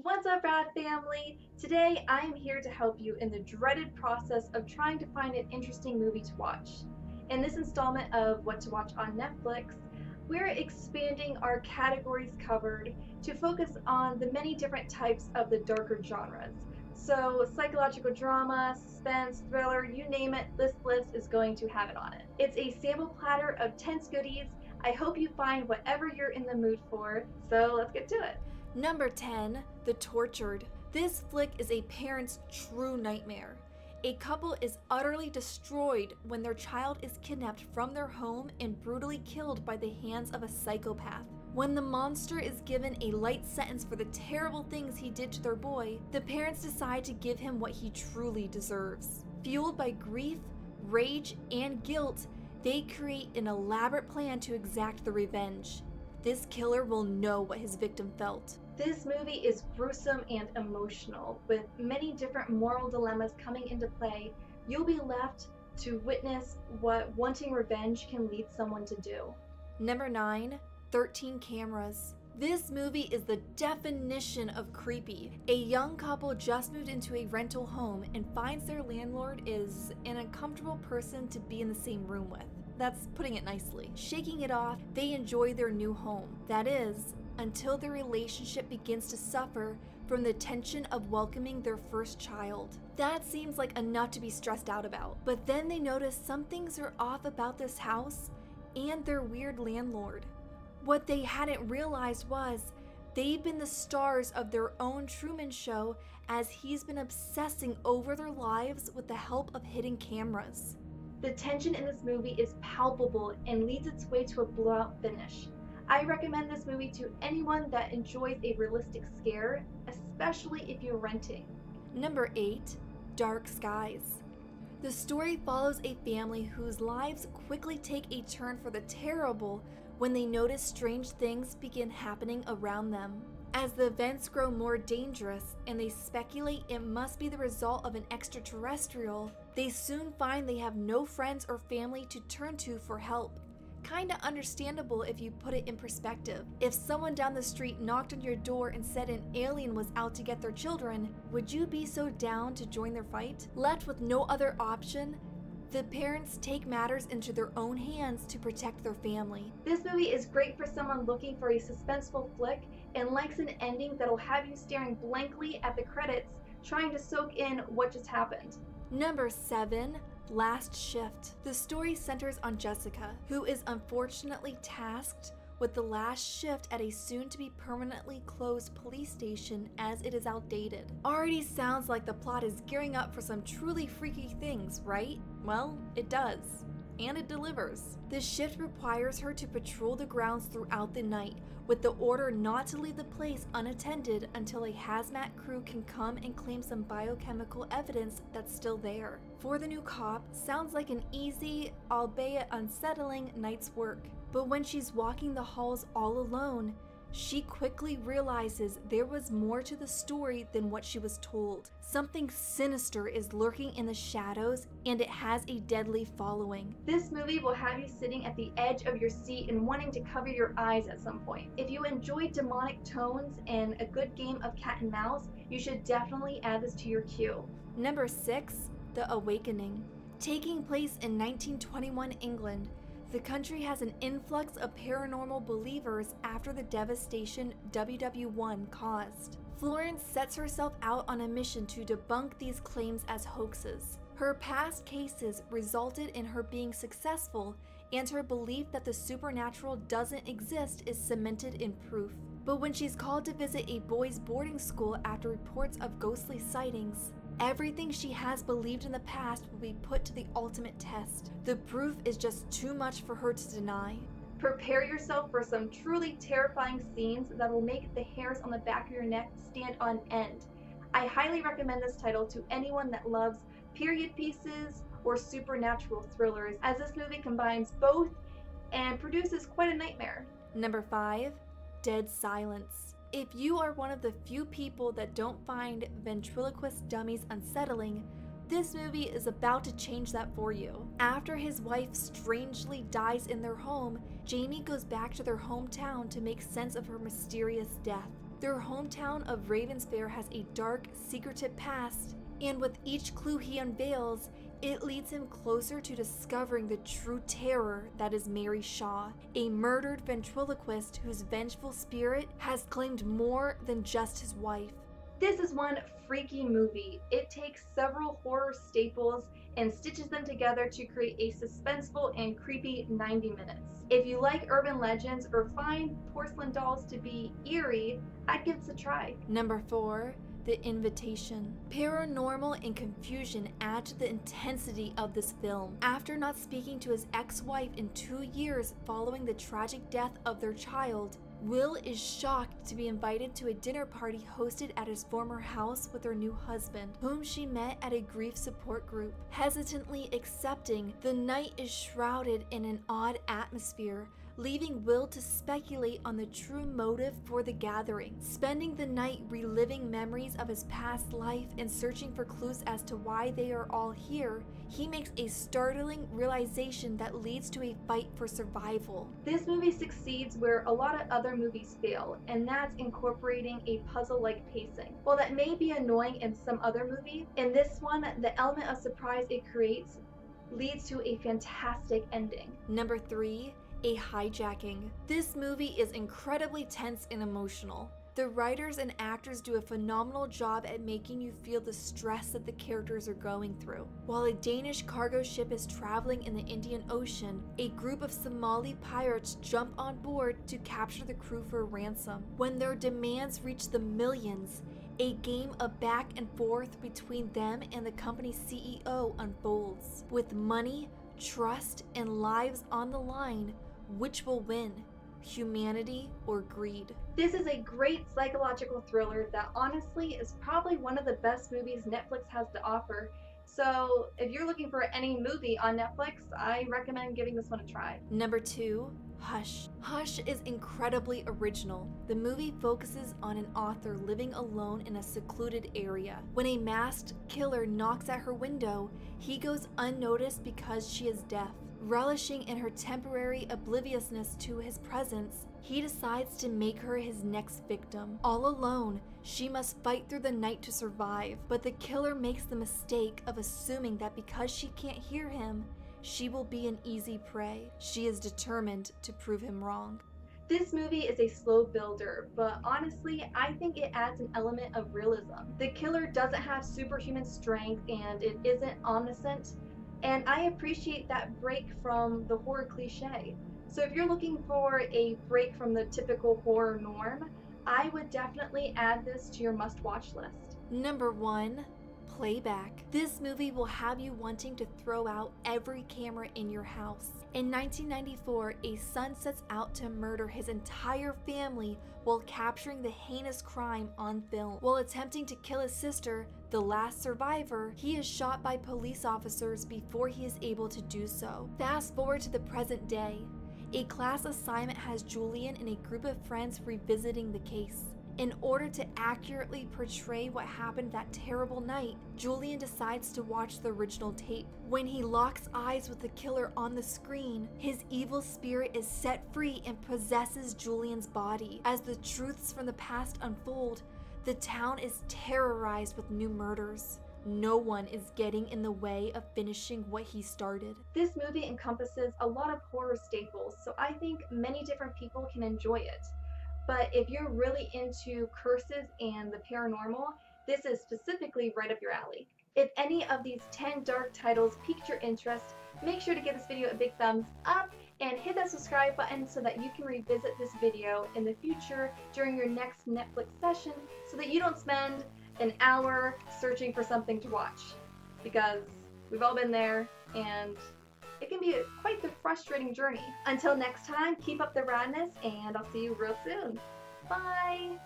What's up, Rad family? Today I am here to help you in the dreaded process of trying to find an interesting movie to watch. In this installment of What to Watch on Netflix, we're expanding our categories covered to focus on the many different types of the darker genres. So, psychological drama, suspense, thriller, you name it, this list is going to have it on it. It's a sample platter of tense goodies. I hope you find whatever you're in the mood for, so let's get to it. Number 10, The Tortured. This flick is a parent's true nightmare. A couple is utterly destroyed when their child is kidnapped from their home and brutally killed by the hands of a psychopath. When the monster is given a light sentence for the terrible things he did to their boy, the parents decide to give him what he truly deserves. Fueled by grief, rage, and guilt, they create an elaborate plan to exact the revenge. This killer will know what his victim felt. This movie is gruesome and emotional, with many different moral dilemmas coming into play. You'll be left to witness what wanting revenge can lead someone to do. Number 9, 13 Cameras. This movie is the definition of creepy. A young couple just moved into a rental home and finds their landlord is an uncomfortable person to be in the same room with. That's putting it nicely. Shaking it off, they enjoy their new home. That is, until their relationship begins to suffer from the tension of welcoming their first child. That seems like enough to be stressed out about. But then they notice some things are off about this house and their weird landlord. What they hadn't realized was they've been the stars of their own Truman Show, as he's been obsessing over their lives with the help of hidden cameras. The tension in this movie is palpable and leads its way to a blowout finish. I recommend this movie to anyone that enjoys a realistic scare, especially if you're renting. Number 8, Dark Skies. The story follows a family whose lives quickly take a turn for the terrible when they notice strange things begin happening around them. As the events grow more dangerous and they speculate it must be the result of an extraterrestrial, they soon find they have no friends or family to turn to for help. Kinda understandable if you put it in perspective. If someone down the street knocked on your door and said an alien was out to get their children, would you be so down to join their fight? Left with no other option, the parents take matters into their own hands to protect their family. This movie is great for someone looking for a suspenseful flick and likes an ending that'll have you staring blankly at the credits, trying to soak in what just happened. Number 7, Last Shift. The story centers on Jessica, who is unfortunately tasked with the last shift at a soon-to-be permanently closed police station as it is outdated. Already sounds like the plot is gearing up for some truly freaky things, right? Well, it does. And it delivers. The shift requires her to patrol the grounds throughout the night, with the order not to leave the place unattended until a hazmat crew can come and claim some biochemical evidence that's still there. For the new cop, sounds like an easy, albeit unsettling, night's work. But when she's walking the halls all alone, she quickly realizes there was more to the story than what she was told. Something sinister is lurking in the shadows, and it has a deadly following. This movie will have you sitting at the edge of your seat and wanting to cover your eyes at some point. If you enjoy demonic tones and a good game of cat and mouse, you should definitely add this to your queue. Number 6, The Awakening. Taking place in 1921 England, the country has an influx of paranormal believers after the devastation WW1 caused. Florence sets herself out on a mission to debunk these claims as hoaxes. Her past cases resulted in her being successful, and her belief that the supernatural doesn't exist is cemented in proof. But when she's called to visit a boys' boarding school after reports of ghostly sightings, everything she has believed in the past will be put to the ultimate test. The proof is just too much for her to deny. Prepare yourself for some truly terrifying scenes that will make the hairs on the back of your neck stand on end. I highly recommend this title to anyone that loves period pieces or supernatural thrillers, as this movie combines both and produces quite a nightmare. Number 5, Dead Silence. If you are one of the few people that don't find ventriloquist dummies unsettling, this movie is about to change that for you. After his wife strangely dies in their home, Jamie goes back to their hometown to make sense of her mysterious death. Their hometown of Ravensfair has a dark, secretive past, and with each clue he unveils, it leads him closer to discovering the true terror that is Mary Shaw, a murdered ventriloquist whose vengeful spirit has claimed more than just his wife. This is one freaky movie. It takes several horror staples and stitches them together to create a suspenseful and creepy 90 minutes. If you like urban legends or find porcelain dolls to be eerie, I'd give this a try. Number 4. The Invitation. Paranormal and confusion add to the intensity of this film. After not speaking to his ex-wife in 2 years following the tragic death of their child, Will is shocked to be invited to a dinner party hosted at his former house with her new husband, whom she met at a grief support group. Hesitantly accepting, the night is shrouded in an odd atmosphere, leaving Will to speculate on the true motive for the gathering. Spending the night reliving memories of his past life and searching for clues as to why they are all here, he makes a startling realization that leads to a fight for survival. This movie succeeds where a lot of other movies fail, and that's incorporating a puzzle-like pacing. While that may be annoying in some other movie, in this one, the element of surprise it creates leads to a fantastic ending. Number 3. A Hijacking. This movie is incredibly tense and emotional. The writers and actors do a phenomenal job at making you feel the stress that the characters are going through. While a Danish cargo ship is traveling in the Indian Ocean, a group of Somali pirates jump on board to capture the crew for ransom. When their demands reach the millions, a game of back and forth between them and the company's CEO unfolds. With money, trust, and lives on the line, which will win? Humanity or greed? This is a great psychological thriller that honestly is probably one of the best movies Netflix has to offer. So if you're looking for any movie on Netflix, I recommend giving this one a try. Number 2. Hush. Hush is incredibly original. The movie focuses on an author living alone in a secluded area. When a masked killer knocks at her window, he goes unnoticed because she is deaf. Relishing in her temporary obliviousness to his presence, he decides to make her his next victim. All alone, she must fight through the night to survive, but the killer makes the mistake of assuming that because she can't hear him, she will be an easy prey. She is determined to prove him wrong. This movie is a slow builder, but honestly, I think it adds an element of realism. The killer doesn't have superhuman strength and it isn't omniscient, and I appreciate that break from the horror cliche. So if you're looking for a break from the typical horror norm, I would definitely add this to your must-watch list. Number 1. Playback. This movie will have you wanting to throw out every camera in your house. In 1994, a son sets out to murder his entire family while capturing the heinous crime on film. While attempting to kill his sister, the last survivor, he is shot by police officers before he is able to do so. Fast forward to the present day. A class assignment has Julian and a group of friends revisiting the case. In order to accurately portray what happened that terrible night, Julian decides to watch the original tape. When he locks eyes with the killer on the screen, his evil spirit is set free and possesses Julian's body. As the truths from the past unfold, the town is terrorized with new murders. No one is getting in the way of finishing what he started. This movie encompasses a lot of horror staples, so I think many different people can enjoy it. But if you're really into curses and the paranormal, this is specifically right up your alley. If any of these 10 dark titles piqued your interest, make sure to give this video a big thumbs up and hit that subscribe button so that you can revisit this video in the future during your next Netflix session so that you don't spend an hour searching for something to watch. Because we've all been there and it can be quite the frustrating journey. Until next time, keep up the radness and I'll see you real soon. Bye!